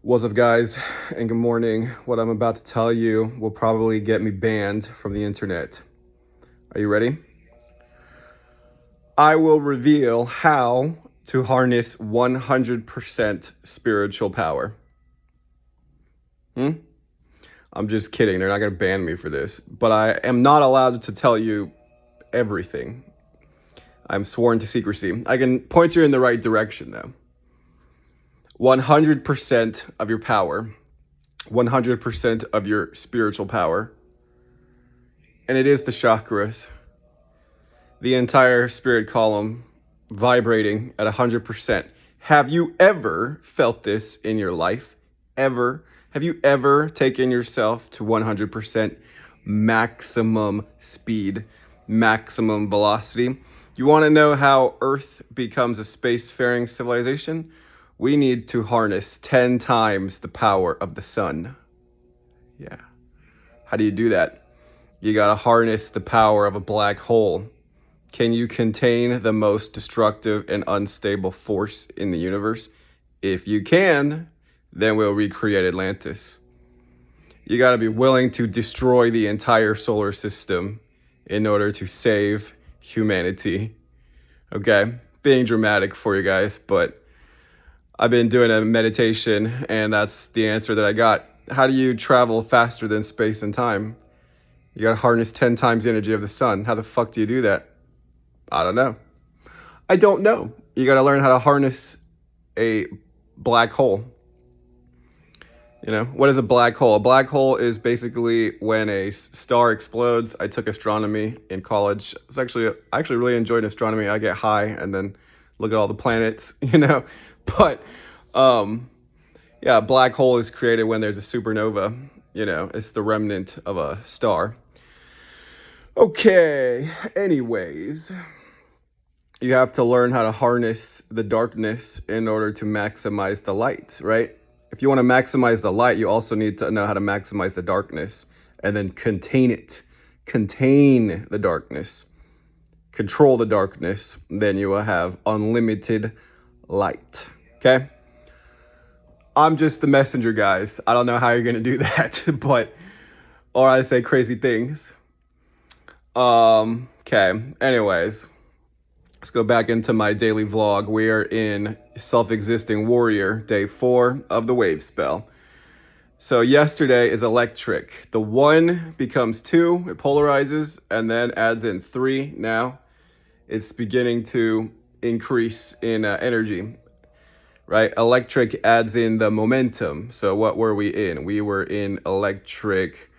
What's up, guys, and good morning. What I'm about to tell you will probably get me banned from the internet. Are you ready? I will reveal how to harness 100% spiritual power. I'm just kidding. They're not going to ban me for this, but I am not allowed to tell you everything. I'm sworn to secrecy. I can point you in the right direction, though. 100% of your power, 100% of your spiritual power, and it is the chakras, the entire spirit column vibrating at 100%. Have you ever felt this in your life? Ever? Have you ever taken yourself to 100% maximum speed, maximum velocity? You want to know how Earth becomes a spacefaring civilization? We need to harness 10 times the power of the sun. Yeah. How do you do that? You got to harness the power of a black hole. Can you contain the most destructive and unstable force in the universe? If you can, then we'll recreate Atlantis. You got to be willing to destroy the entire solar system in order to save humanity. Okay? Being dramatic for you guys, but I've been doing a meditation and that's the answer that I got. How do you travel faster than space and time? You got to harness 10 times the energy of the sun. How the fuck do you do that? I don't know. I don't know. You got to learn how to harness a black hole. You know, what is a black hole? A black hole is basically when a star explodes. I took astronomy in college. I actually really enjoyed astronomy. I get high and then look at all the planets, But yeah, a black hole is created when there's a supernova. It's the remnant of a star. Okay, anyways, you have to learn how to harness the darkness in order to maximize the light, right? If you want to maximize the light, you also need to know how to maximize the darkness and then contain it. Contain the darkness. Control the darkness. Then you will have unlimited light. Okay? I'm just the messenger, guys. I don't know how you're going to do that, or I say crazy things. Okay. Anyways, let's go back into my daily vlog. We are in Self-Existing Warrior, day 4 of the wave spell. So yesterday is electric. The 1 becomes 2, it polarizes, and then adds in 3 now. It's beginning to increase in energy, right? Electric adds in the momentum. So what were we in? We were in electric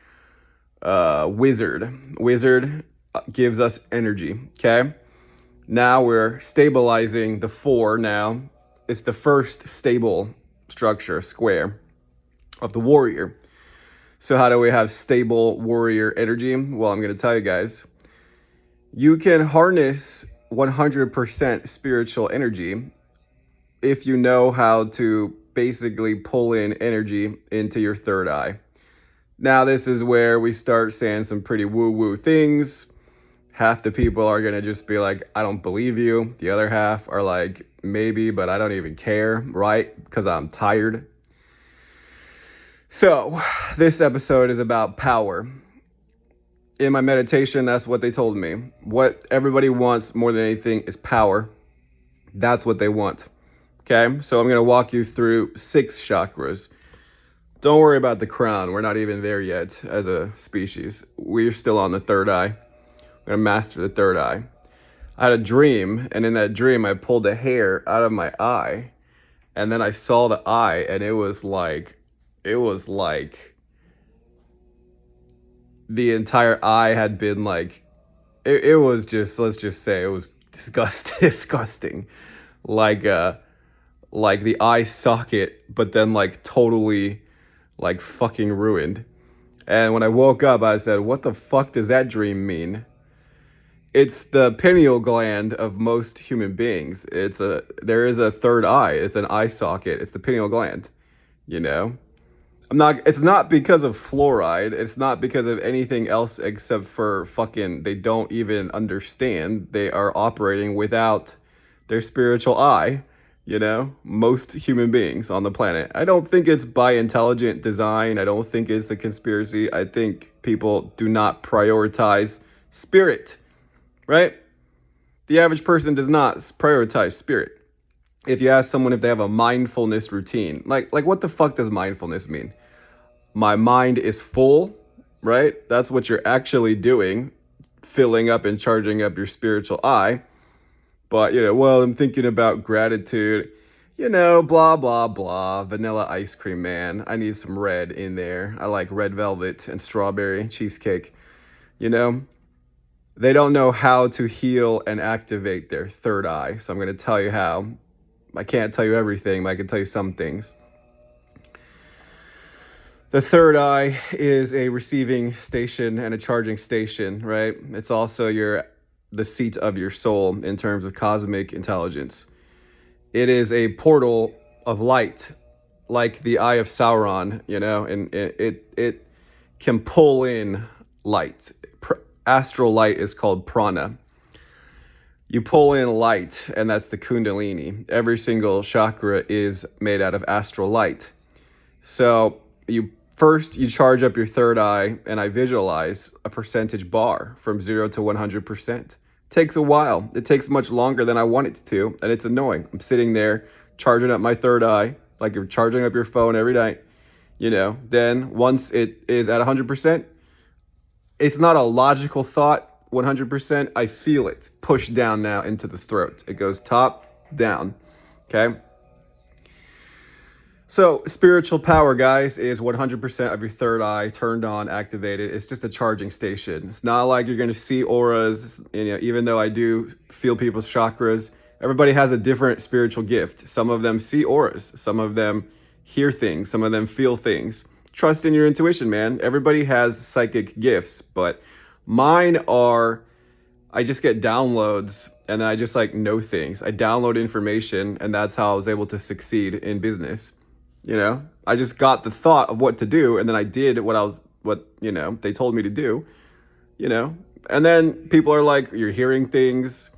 wizard. Wizard gives us energy, okay? Now we're stabilizing the 4 now. It's the first stable structure, square, of the warrior. So how do we have stable warrior energy? Well, I'm going to tell you guys. You can harness 100% spiritual energy if you know how to basically pull in energy into your third eye. Now, this is where we start saying some pretty woo-woo things. Half the people are going to just be like, I don't believe you. The other half are like, maybe, but I don't even care, right? Because I'm tired. So, this episode is about power. In my meditation, that's what they told me. What everybody wants more than anything is power. That's what they want. Okay? So, I'm going to walk you through 6 chakras. Don't worry about the crown. We're not even there yet as a species. We're still on the third eye. We're going to master the third eye. I had a dream, and in that dream, I pulled a hair out of my eye, and then I saw the eye, and it was like the entire eye had been like, it was just, let's just say it was disgusting. Like the eye socket, but then like totally like fucking ruined. And when I woke up, I said, what the fuck does that dream mean? It's the pineal gland of most human beings. There is a third eye. It's an eye socket. It's the pineal gland, it's not because of fluoride. It's not because of anything else except for they don't even understand. They are operating without their spiritual eye. most human beings on the planet. I don't think it's by intelligent design. I don't think it's a conspiracy. I think people do not prioritize spirit, right? The average person does not prioritize spirit. If you ask someone if they have a mindfulness routine, like what the fuck does mindfulness mean? My mind is full, right? That's what you're actually doing, filling up and charging up your spiritual eye. But, well, I'm thinking about gratitude, blah, blah, blah, vanilla ice cream, man. I need some red in there. I like red velvet and strawberry cheesecake. You know, they don't know how to heal and activate their third eye. So I'm going to tell you how. I can't tell you everything, but I can tell you some things. The third eye is a receiving station and a charging station, right? It's also the seat of your soul in terms of cosmic intelligence. It is a portal of light, like the Eye of Sauron, and it can pull in light. Astral light is called prana. You pull in light, and that's the Kundalini. Every single chakra is made out of astral light. So you charge up your third eye, and I visualize a percentage bar from 0 to 100%. Takes a while. It takes much longer than I want it to, and it's annoying. I'm sitting there charging up my third eye, like you're charging up your phone every night. Then once it is at 100%, it's not a logical thought. 100%, I feel it push down now into the throat. It goes top down. Okay. So spiritual power, guys, is 100% of your third eye turned on, activated. It's just a charging station. It's not like you're going to see auras. Even though I do feel people's chakras, everybody has a different spiritual gift. Some of them see auras. Some of them hear things. Some of them feel things. Trust in your intuition, man. Everybody has psychic gifts, but mine are, I just get downloads and then I just know things. I download information, and that's how I was able to succeed in business. I just got the thought of what to do, and then I did what they told me to do, and then people are like, you're hearing things,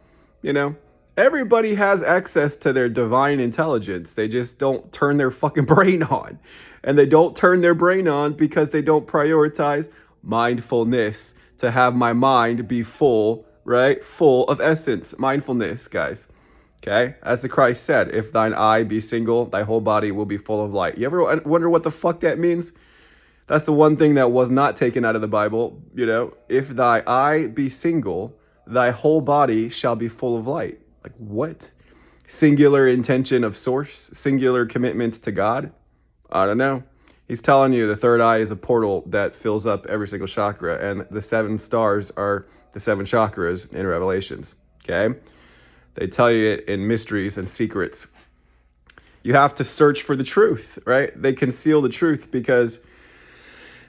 everybody has access to their divine intelligence. They just don't turn their fucking brain on, and they don't turn their brain on because they don't prioritize mindfulness, to have my mind be full, right? Full of essence, mindfulness, guys. Okay, as the Christ said, if thine eye be single, thy whole body will be full of light. You ever wonder what the fuck that means? That's the one thing that was not taken out of the Bible. If thy eye be single, thy whole body shall be full of light. Like what? Singular intention of source, singular commitment to God? I don't know. He's telling you the third eye is a portal that fills up every single chakra, and the 7 stars are the 7 chakras in Revelations. Okay? They tell you it in mysteries and secrets. You have to search for the truth, right? They conceal the truth because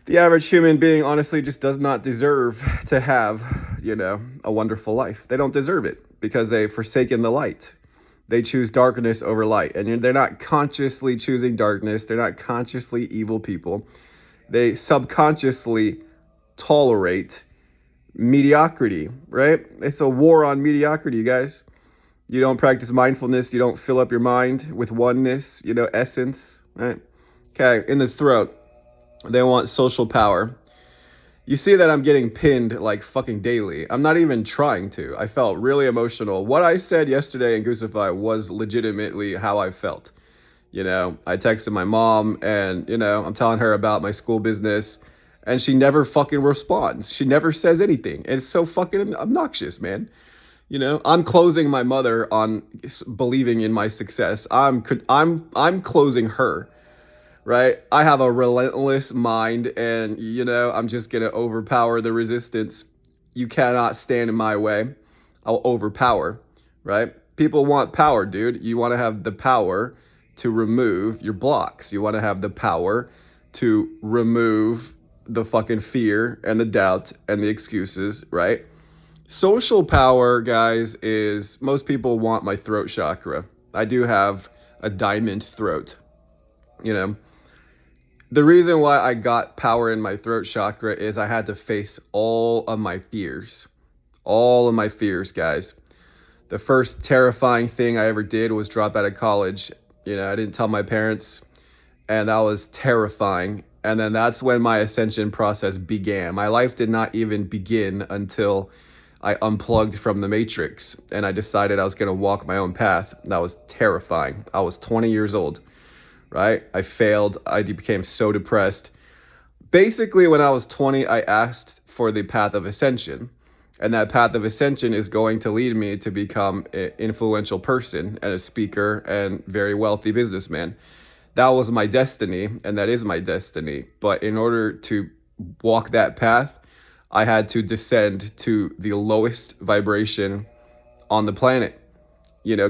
the average human being honestly just does not deserve to have, a wonderful life. They don't deserve it because they've forsaken the light. They choose darkness over light, and they're not consciously choosing darkness. They're not consciously evil people. They subconsciously tolerate mediocrity, right? It's a war on mediocrity, guys. You don't practice mindfulness. You don't fill up your mind with oneness, essence, right? Okay, in the throat, they want social power. You see that I'm getting pinned like fucking daily. I'm not even trying to. I felt really emotional. What I said yesterday in Goosify was legitimately how I felt. I texted my mom and, I'm telling her about my school business, and she never fucking responds. She never says anything. And it's so fucking obnoxious, man. I'm closing my mother on believing in my success. I'm closing her, right? I have a relentless mind, and I'm just gonna overpower the resistance. You cannot stand in my way. I'll overpower, right? People want power, dude. You want to have the power to remove your blocks. You want to have the power to remove the fucking fear and the doubt and the excuses, right? Social power, guys, is most people want my throat chakra. I do have a diamond throat. The reason why I got power in my throat chakra is I had to face all of my fears. All of my fears, guys. The first terrifying thing I ever did was drop out of college. I didn't tell my parents, and that was terrifying. And then that's when my ascension process began. My life did not even begin until I unplugged from the matrix and I decided I was going to walk my own path. That was terrifying. I was 20 years old, right? I failed. I became so depressed. Basically, when I was 20, I asked for the path of ascension. And that path of ascension is going to lead me to become an influential person and a speaker and very wealthy businessman. That was my destiny, and that is my destiny. But in order to walk that path, I had to descend to the lowest vibration on the planet,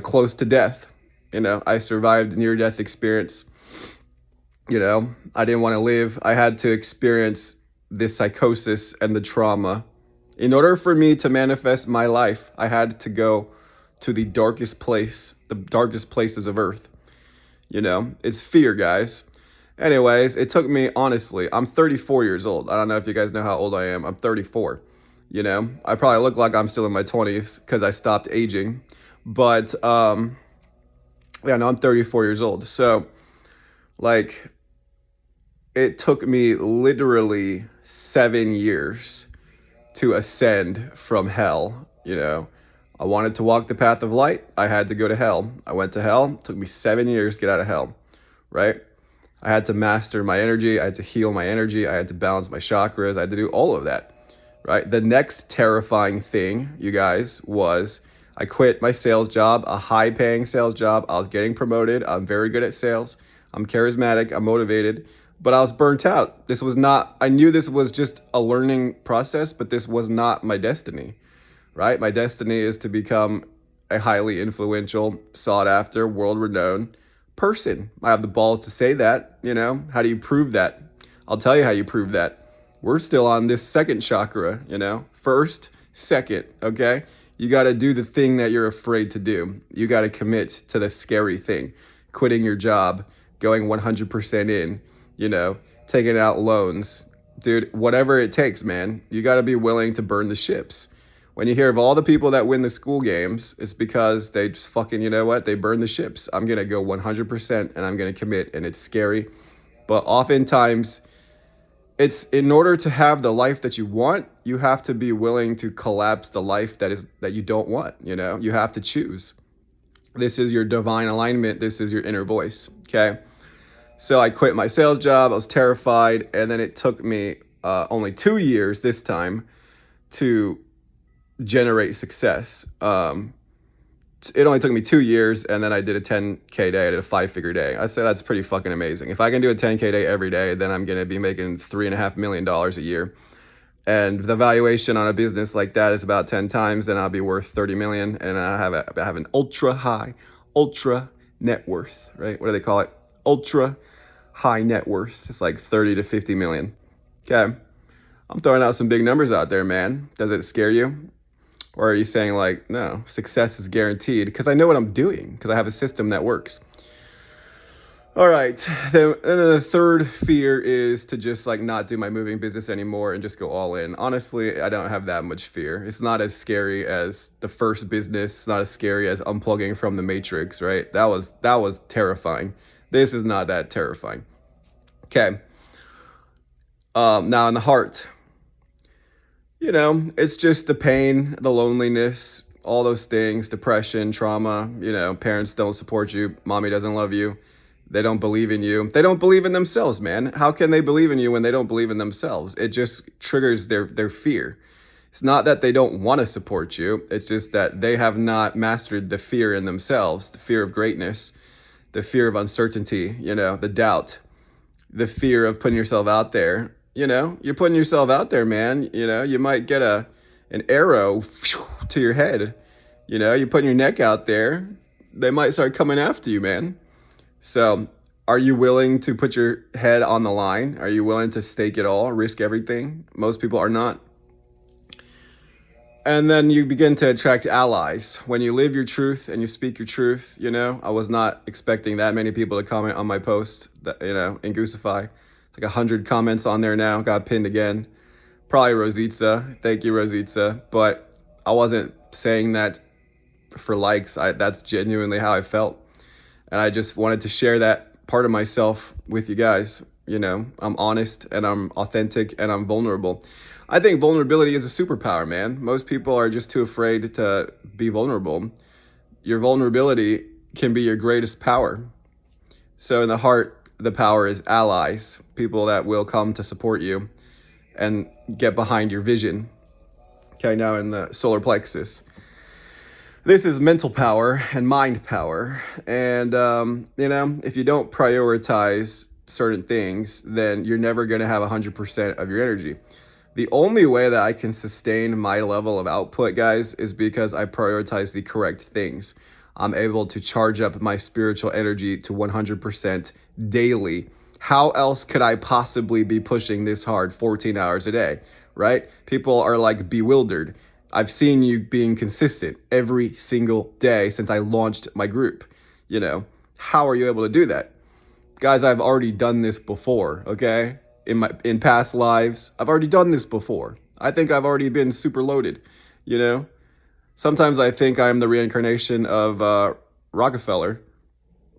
close to death. I survived near death experience. I didn't want to live. I had to experience the psychosis and the trauma. In order for me to manifest my life, I had to go to the darkest place, the darkest places of Earth. It's fear, guys. Anyways, it took me, honestly, I'm 34 years old. I don't know if you guys know how old I am. I'm 34. I probably look like I'm still in my 20s because I stopped aging. But, yeah, no, I'm 34 years old. So, like, it took me literally 7 years to ascend from hell. I wanted to walk the path of light. I had to go to hell. I went to hell. It took me 7 years to get out of hell, right? I had to master my energy. I had to heal my energy. I had to balance my chakras. I had to do all of that, right? The next terrifying thing, you guys, was I quit my sales job, a high-paying sales job. I was getting promoted. I'm very good at sales. I'm charismatic. I'm motivated. But I was burnt out. I knew this was just a learning process, but this was not my destiny, right? My destiny is to become a highly influential, sought-after, world-renowned person. I have the balls to say that. How do you prove that? I'll tell you how you prove that. We're still on this second chakra, first, second, okay? You got to do the thing that you're afraid to do. You got to commit to the scary thing, quitting your job, going 100% in, taking out loans. Dude, whatever it takes, man. You got to be willing to burn the ships. When you hear of all the people that win the school games, it's because they just fucking, they burn the ships. I'm going to go 100% and I'm going to commit, and it's scary. But oftentimes, it's in order to have the life that you want, you have to be willing to collapse the life that you don't want. You have to choose. This is your divine alignment. This is your inner voice. Okay. So I quit my sales job. I was terrified. And then it took me only 2 years this time to generate success. It only took me 2 years, and then I did a 10K day. I did a 5-figure day. I'd say that's pretty fucking amazing. If I can do a 10K day every day, then I'm going to be making $3.5 million a year. And the valuation on a business like that is about 10 times, then I'll be worth 30 million. And I have an ultra net worth, right? What do they call it? Ultra high net worth. It's like 30 to 50 million. Okay. I'm throwing out some big numbers out there, man. Does it scare you? Or are you saying like, no, success is guaranteed? Because I know what I'm doing, because I have a system that works. All right. Then the third fear is to just like not do my moving business anymore and just go all in. Honestly, I don't have that much fear. It's not as scary as the first business. It's not as scary as unplugging from the matrix, right? That was terrifying. This is not that terrifying. Okay. Now in the heart, it's just the pain, the loneliness, all those things, depression, trauma, parents don't support you, mommy doesn't love you, they don't believe in you. They don't believe in themselves, man. How can they believe in you when they don't believe in themselves? It just triggers their fear. It's not that they don't want to support you. It's just that they have not mastered the fear in themselves, the fear of greatness, the fear of uncertainty, the doubt, the fear of putting yourself out there. You're putting yourself out there, man. You might get an arrow to your head. You're putting your neck out there. They might start coming after you, man. So are you willing to put your head on the line? Are you willing to stake it all, risk everything? Most people are not. And then you begin to attract allies. When you live your truth and you speak your truth, I was not expecting that many people to comment on my post, in Goosify. It's like 100 comments on there now, got pinned again. Probably Rositza. Thank you, Rositza. But I wasn't saying that for likes. That's genuinely how I felt. And I just wanted to share that part of myself with you guys. You know, I'm honest and I'm authentic and I'm vulnerable. I think vulnerability is a superpower, man. Most people are just too afraid to be vulnerable. Your vulnerability can be your greatest power. So in the heart, the power is allies, people that will come to support you and get behind your vision. Okay, now in the solar plexus, this is mental power and mind power. And, if you don't prioritize certain things, then you're never going to have 100% of your energy. The only way that I can sustain my level of output, guys, is because I prioritize the correct things. I'm able to charge up my spiritual energy to 100% daily. How else could I possibly be pushing this hard 14 hours a day, right? People are like bewildered. I've seen you being consistent every single day since I launched my group. How are you able to do that? Guys, I've already done this before, okay? In past lives, I've already done this before. I think I've already been super loaded, you know? Sometimes I think I'm the reincarnation of Rockefeller,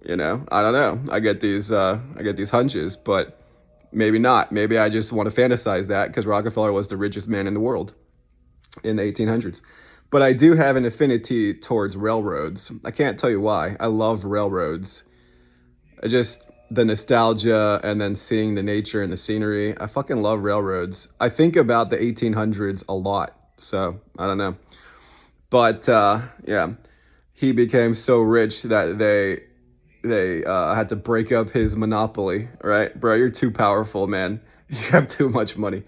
I don't know. I get these hunches, but maybe not. Maybe I just want to fantasize that because Rockefeller was the richest man in the world in the 1800s. But I do have an affinity towards railroads. I can't tell you why. I love railroads. The nostalgia and then seeing the nature and the scenery. I fucking love railroads. I think about the 1800s a lot. So, I don't know. But, yeah, he became so rich that they had to break up his monopoly, right? Bro, you're too powerful, man. You have too much money.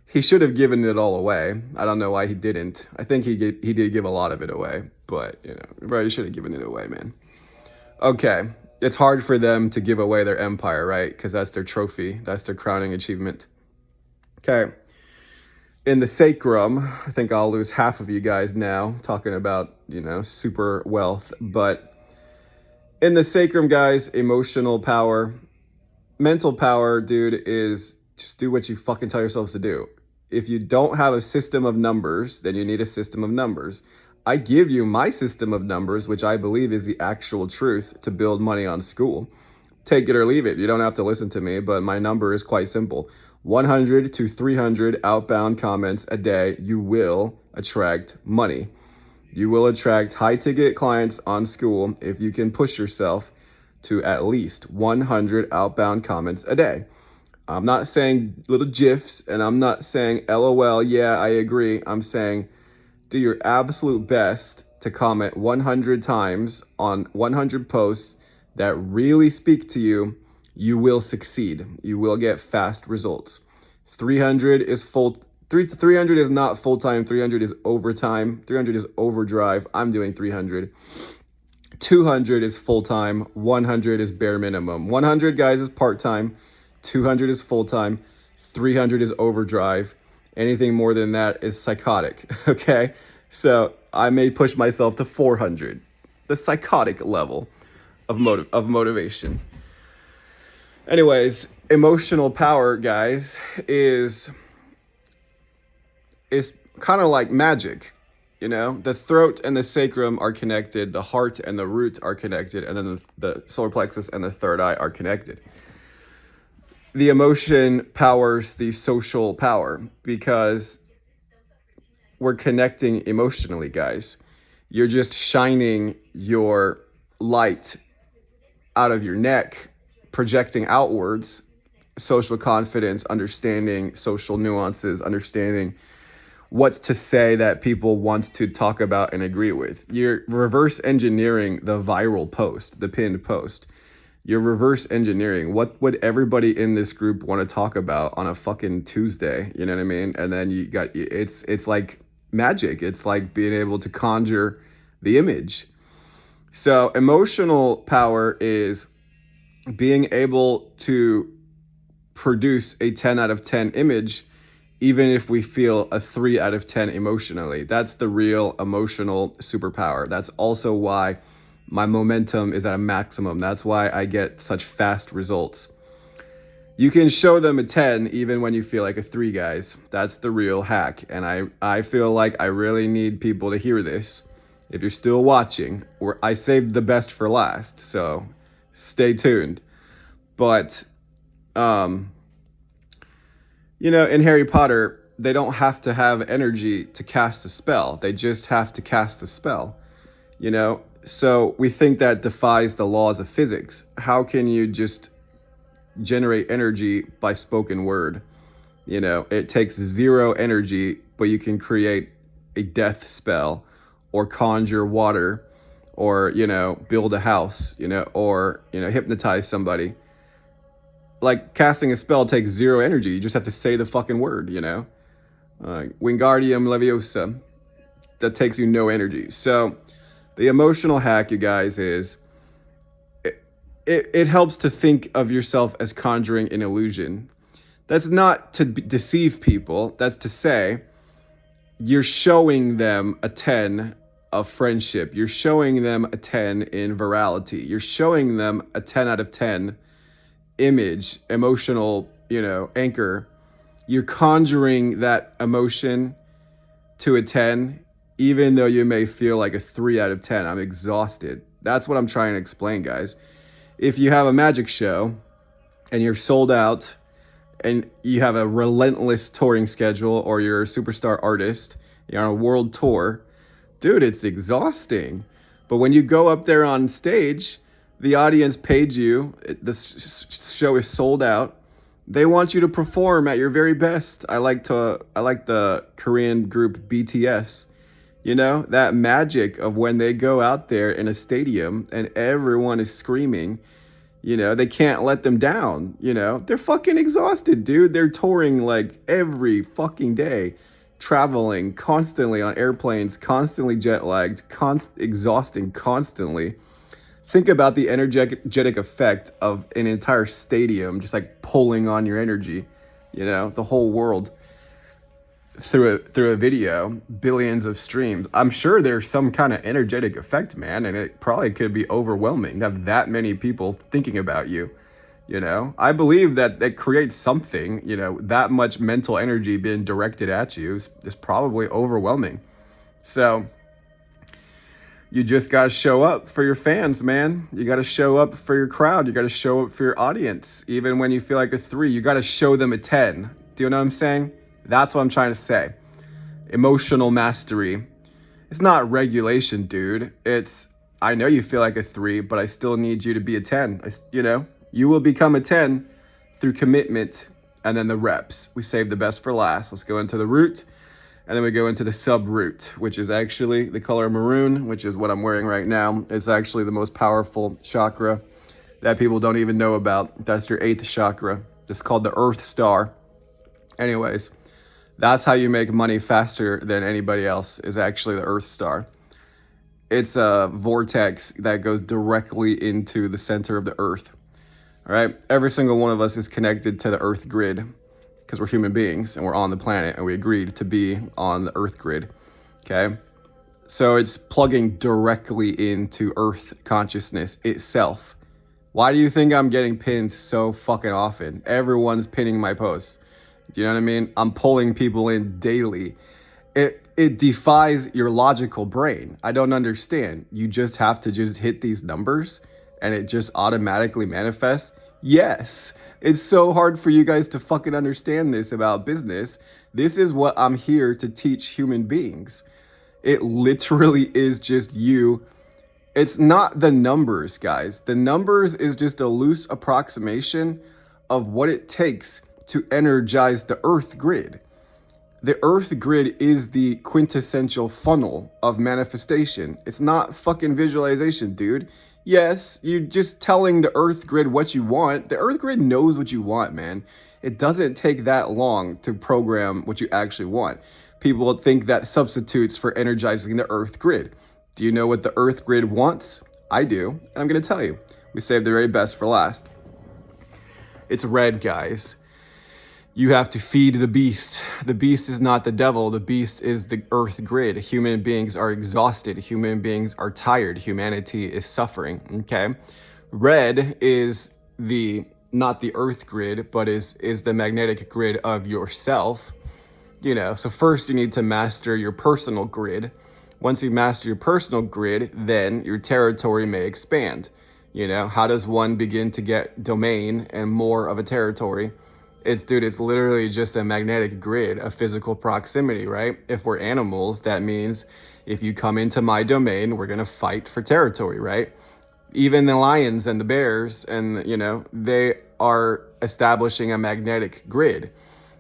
He should have given it all away. I don't know why he didn't. I think he did give a lot of it away, but bro, he should have given it away, man. Okay, it's hard for them to give away their empire, right? Because that's their trophy. That's their crowning achievement. Okay. In the sacrum, I think I'll lose half of you guys now talking about, super wealth, but in the sacrum, guys, emotional power, mental power, dude, is just do what you fucking tell yourselves to do. If you don't have a system of numbers, then you need a system of numbers. I give you my system of numbers, which I believe is the actual truth to build money on school. Take it or leave it. You don't have to listen to me, but my number is quite simple. 100 to 300 outbound comments a day, you will attract money. You will attract high-ticket clients on school if you can push yourself to at least 100 outbound comments a day. I'm not saying little GIFs, and I'm not saying LOL, yeah, I agree. I'm saying do your absolute best to comment 100 times on 100 posts that really speak to you. You will succeed. You will get fast results. 300 is 300 is not full-time. 300 is overtime. 300 is overdrive. I'm doing 300. 200 is full-time. 100 is bare minimum. 100, guys, is part-time. 200 is full-time. 300 is overdrive. Anything more than that is psychotic, okay? So I may push myself to 400, the psychotic level of motivation. Anyways, emotional power, guys, is kind of like magic. The throat and the sacrum are connected, the heart and the root are connected, and then the solar plexus and the third eye are connected. The emotion powers the social power because we're connecting emotionally, guys. You're just shining your light out of your neck, projecting outwards, social confidence, understanding social nuances, understanding what to say that people want to talk about and agree with. You're reverse engineering the viral post, the pinned post. You're reverse engineering what would everybody in this group want to talk about on a fucking Tuesday, you know what I mean? And then it's like magic. It's like being able to conjure the image. So emotional power is being able to produce a 10 out of 10 image even if we feel a 3 out of 10 emotionally. That's the real emotional superpower. That's also why my momentum is at a maximum. That's why I get such fast results. You can show them a 10 even when you feel like a 3, guys. That's the real hack. And I feel like I really need people to hear this. If you're still watching, I saved the best for last, so stay tuned. But in Harry Potter, they don't have to have energy to cast a spell. They just have to cast a spell. So we think that defies the laws of physics. How can you just generate energy by spoken word? It takes zero energy, but you can create a death spell or conjure water or, build a house, or, hypnotize somebody. Like casting a spell takes zero energy. You just have to say the fucking word, Wingardium Leviosa. That takes you no energy. So the emotional hack, you guys, is it helps to think of yourself as conjuring an illusion. That's not to deceive people. That's to say you're showing them a 10 of friendship. You're showing them a 10 in virality. You're showing them a 10 out of 10 image, emotional, anchor. You're conjuring that emotion to a 10, even though you may feel like a 3 out of 10. I'm exhausted. That's what I'm trying to explain, guys. If you have a magic show and you're sold out and you have a relentless touring schedule, or you're a superstar artist, you're on a world tour, dude, it's exhausting. But when you go up there on stage, the audience paid you, this show is sold out. They want you to perform at your very best. I like the Korean group BTS. That magic of when they go out there in a stadium and everyone is screaming, they can't let them down. They're fucking exhausted, dude. They're touring like every fucking day, traveling constantly on airplanes, constantly jet lagged, exhausting constantly. Think about the energetic effect of an entire stadium just like pulling on your energy, the whole world through a video, billions of streams. I'm sure there's some kind of energetic effect, man, and it probably could be overwhelming to have that many people thinking about you. I believe that creates something. That much mental energy being directed at you is probably overwhelming. So you just got to show up for your fans, man. You got to show up for your crowd. You got to show up for your audience. Even when you feel like a 3, you got to show them a 10. Do you know what I'm saying? That's what I'm trying to say. Emotional mastery. It's not regulation, dude. It's, I know you feel like a 3, but I still need you to be a 10. You will become a 10 through commitment and then the reps. We save the best for last. Let's go into the root. And then we go into the sub-root, which is actually the color maroon, which is what I'm wearing right now. It's actually the most powerful chakra that people don't even know about. That's your 8th chakra. It's called the Earth Star. Anyways, that's how you make money faster than anybody else, is actually the Earth Star. It's a vortex that goes directly into the center of the Earth. All right? Every single one of us is connected to the Earth grid, because we're human beings and we're on the planet and we agreed to be on the Earth grid, okay? So it's plugging directly into Earth consciousness itself. Why do you think I'm getting pinned so fucking often? Everyone's pinning my posts. Do you know what I mean? I'm pulling people in daily. It defies your logical brain. I don't understand. You just have to just hit these numbers and it just automatically manifests? Yes. It's so hard for you guys to fucking understand this about business. This is what I'm here to teach human beings. It literally is just you. It's not the numbers, guys. The numbers is just a loose approximation of what it takes to energize the Earth grid. The Earth grid is the quintessential funnel of manifestation. It's not fucking visualization, dude. Yes, you're just telling the Earth grid what you want. The Earth grid knows what you want, man. It doesn't take that long to program what you actually want. People think that substitutes for energizing the Earth grid. Do you know what the Earth grid wants? I do, and I'm going to tell you. We saved the very best for last. It's red, guys. You have to feed the beast. The beast is not the devil. The beast is the Earth grid. Human beings are exhausted. Human beings are tired. Humanity is suffering, okay? Red is not the Earth grid, but is the magnetic grid of yourself. So first you need to master your personal grid, Once you master your personal grid, then your territory may expand. You know, how does one begin to get domain and more of a territory? It's literally just a magnetic grid, a physical proximity, right? If we're animals, that means if you come into my domain, we're going to fight for territory, right? Even the lions and the bears, and they are establishing a magnetic grid.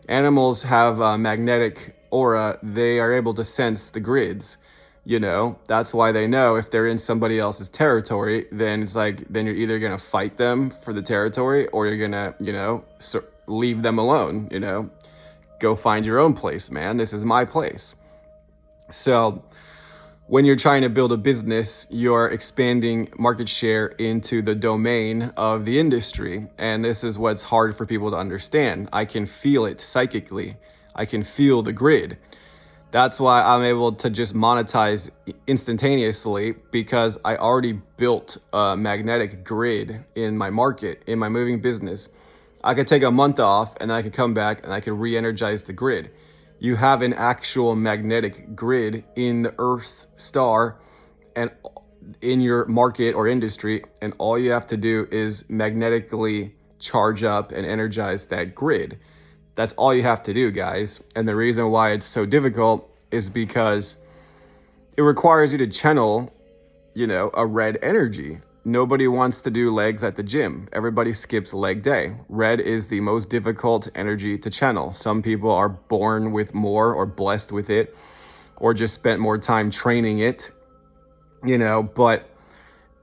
Animals have a magnetic aura. They are able to sense the grids. That's why they know if they're in somebody else's territory, then then you're either going to fight them for the territory, or you're going to leave them alone. Go find your own place, man. This is my place. So when you're trying to build a business, you're expanding market share into the domain of the industry. And this is what's hard for people to understand. I can feel it psychically. I can feel the grid. That's why I'm able to just monetize instantaneously, because I already built a magnetic grid in my market, in my moving business. I could take a month off and I could come back and I could re-energize the grid. You have an actual magnetic grid in the Earth star and in your market or industry, and all you have to do is magnetically charge up and energize that grid. That's all you have to do, guys. And the reason why it's so difficult is because it requires you to channel, a red energy. Nobody wants to do legs at the gym. Everybody skips leg day. Red is the most difficult energy to channel. Some people are born with more, or blessed with it, or just spent more time training it, but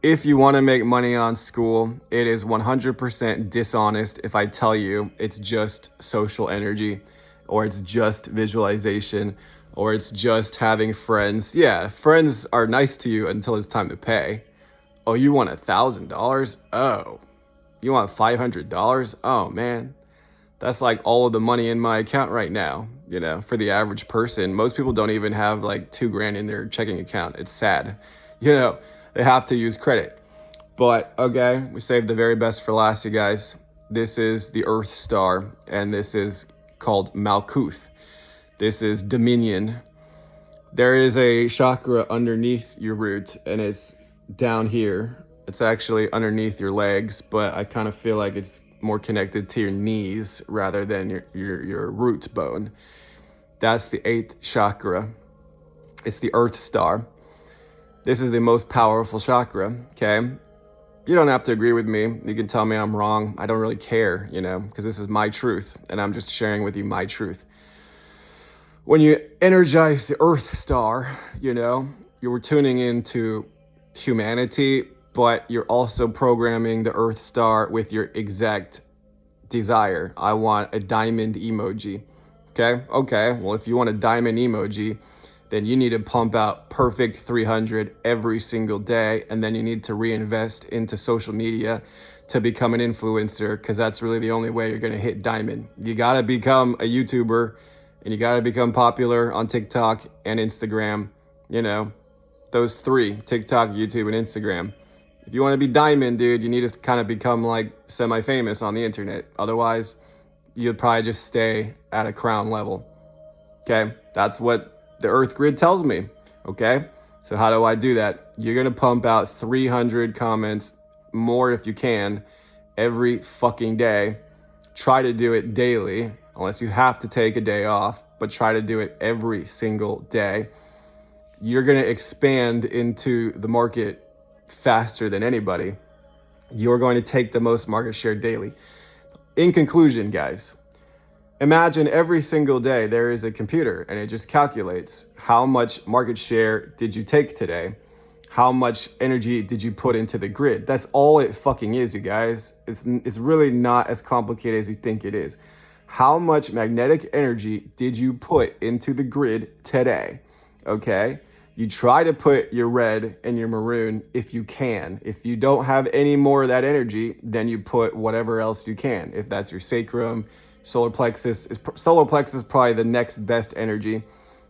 if you want to make money on school, it is 100% dishonest if I tell you it's just social energy, or it's just visualization, or it's just having friends. Yeah, friends are nice to you until it's time to pay. Oh, you want $1,000? Oh, you want $500? Oh, man. That's like all of the money in my account right now, for the average person. Most people don't even have like $2,000 in their checking account. It's sad. They have to use credit. But okay, we saved the very best for last, you guys. This is the Earth Star, and this is called Malkuth. This is Dominion. There is a chakra underneath your root, and it's down here. It's actually underneath your legs, but I kind of feel like it's more connected to your knees rather than your root bone. That's the 8th chakra. It's the Earth Star. This is the most powerful chakra, okay? You don't have to agree with me. You can tell me I'm wrong. I don't really care, because this is my truth, and I'm just sharing with you my truth. When you energize the Earth Star, you're tuning into humanity, but you're also programming the Earth Star with your exact desire. I want a diamond emoji. Okay. Well, if you want a diamond emoji, then you need to pump out perfect 300 every single day, and then you need to reinvest into social media to become an influencer, because that's really the only way you're going to hit diamond. You got to become a YouTuber, and you got to become popular on TikTok and Instagram. Those 3: TikTok, YouTube, and Instagram. If you want to be diamond, dude, you need to kind of become like semi-famous on the internet. Otherwise, you'll probably just stay at a crown level. Okay, that's what the Earth Grid tells me. Okay, so how do I do that? You're gonna pump out 300 comments, more if you can, every fucking day. Try to do it daily, unless you have to take a day off, but try to do it every single day. You're gonna expand into the market faster than anybody. You're going to take the most market share daily. In conclusion, guys, imagine every single day there is a computer, and it just calculates how much market share did you take today? How much energy did you put into the grid? That's all it fucking is, you guys. It's really not as complicated as you think it is. How much magnetic energy did you put into the grid today? Okay? You try to put your red and your maroon if you can. If you don't have any more of that energy, then you put whatever else you can. If that's your sacrum, solar plexus is probably the next best energy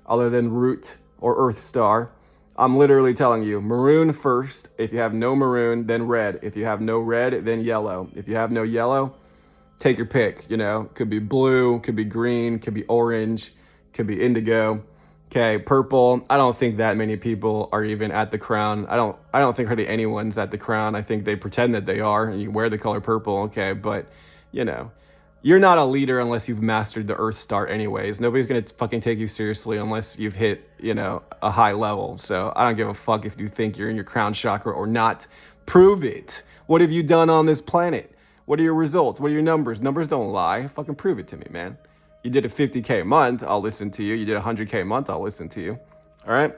other than root or Earth Star. I'm literally telling you, maroon first. If you have no maroon, then red. If you have no red, then yellow. If you have no yellow, take your pick. Could be blue, could be green, could be orange, could be indigo. Okay, purple. I don't think that many people are even at the crown. I don't think hardly anyone's at the crown. I think they pretend that they are and you wear the color purple, okay, but you know, you're not a leader unless you've mastered the Earth Star anyways. Nobody's going to fucking take you seriously unless you've hit, a high level. So, I don't give a fuck if you think you're in your crown chakra or not. Prove it. What have you done on this planet? What are your results? What are your numbers? Numbers don't lie. Fucking prove it to me, man. You did a 50K a month, I'll listen to you. You did a 100K a month, I'll listen to you. All right?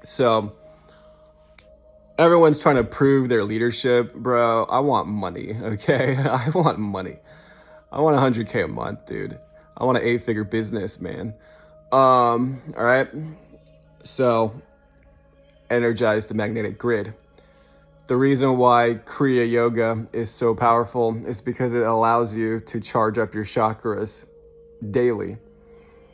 So, everyone's trying to prove their leadership, bro. I want money, okay? I want money. I want 100K a month, dude. I want an 8-figure business, man. All right? So, energize the magnetic grid. The reason why Kriya Yoga is so powerful is because it allows you to charge up your chakras daily.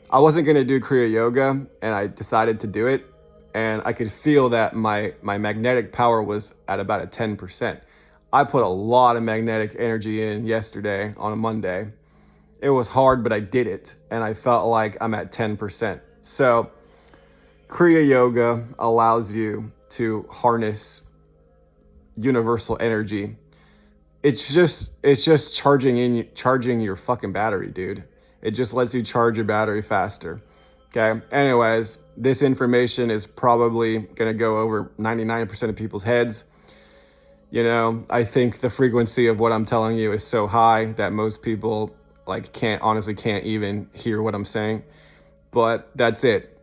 I wasn't going to do Kriya Yoga and I decided to do it, and I could feel that my magnetic power was at about a 10%. I put a lot of magnetic energy in yesterday on a Monday. It was hard, but I did it and I felt like I'm at 10%. So Kriya Yoga allows you to harness universal energy. It's just charging your fucking battery, dude. It just lets you charge your battery faster. Okay. Anyways, this information is probably going to go over 99% of people's heads. I think the frequency of what I'm telling you is so high that most people can't even hear what I'm saying. But that's it.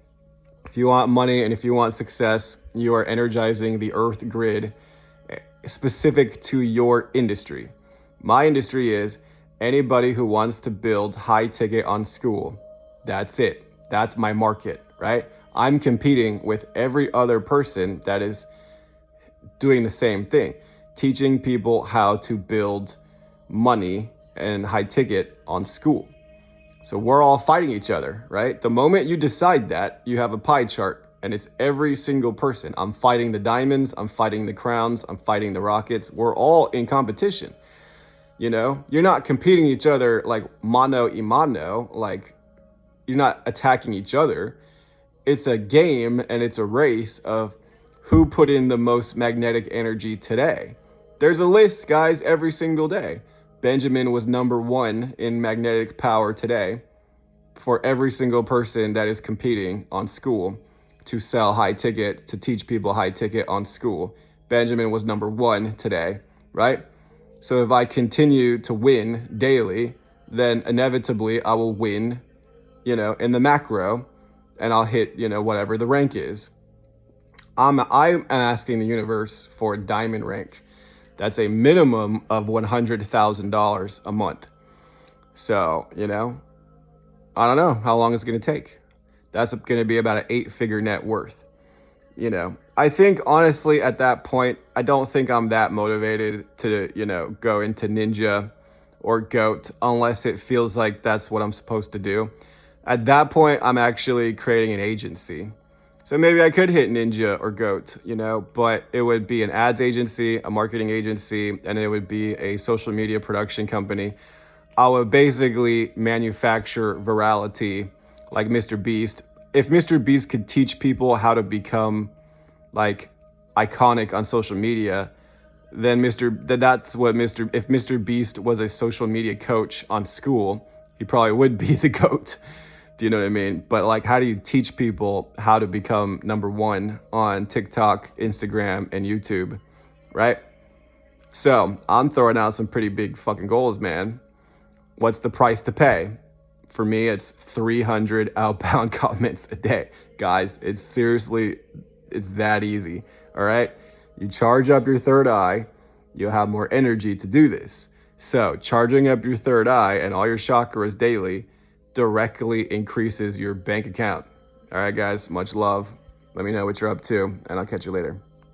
If you want money and if you want success, you are energizing the earth grid specific to your industry. My industry is anybody who wants to build high ticket on school. That's it. That's my market, right? I'm competing with every other person that is doing the same thing, teaching people how to build money and high ticket on school. So we're all fighting each other, right? The moment you decide that, you have a pie chart and it's every single person. I'm fighting the diamonds, I'm fighting the crowns, I'm fighting the rockets. We're all in competition. You're not competing each other like mano a mano, like you're not attacking each other. It's a game and it's a race of who put in the most magnetic energy today. There's a list, guys, every single day. Benjamin was number 1 in magnetic power today for every single person that is competing on school to sell high ticket, to teach people high ticket on school. Benjamin was number 1 today, right? So if I continue to win daily, then inevitably I will win, in the macro, and I'll hit, whatever the rank is. I'm asking the universe for a diamond rank. That's a minimum of $100,000 a month. So, I don't know how long it's going to take. That's going to be about an 8-figure net worth. I think honestly at that point, I don't think I'm that motivated to, go into ninja or goat unless it feels like that's what I'm supposed to do. At that point, I'm actually creating an agency. So maybe I could hit ninja or goat, but it would be an ads agency, a marketing agency, and it would be a social media production company. I would basically manufacture virality like Mr. Beast. If Mr. Beast could teach people how to become like iconic on social media, then if Mr. Beast was a social media coach on school, he probably would be the GOAT. Do you know what I mean? But like, how do you teach people how to become number 1 on TikTok, Instagram, and YouTube, right? So I'm throwing out some pretty big fucking goals, man. What's the price to pay? For me, it's 300 outbound comments a day. Guys, it's that easy, all right? You charge up your third eye, you'll have more energy to do this. So charging up your third eye and all your chakras daily directly increases your bank account. All right, guys, much love. Let me know what you're up to, and I'll catch you later.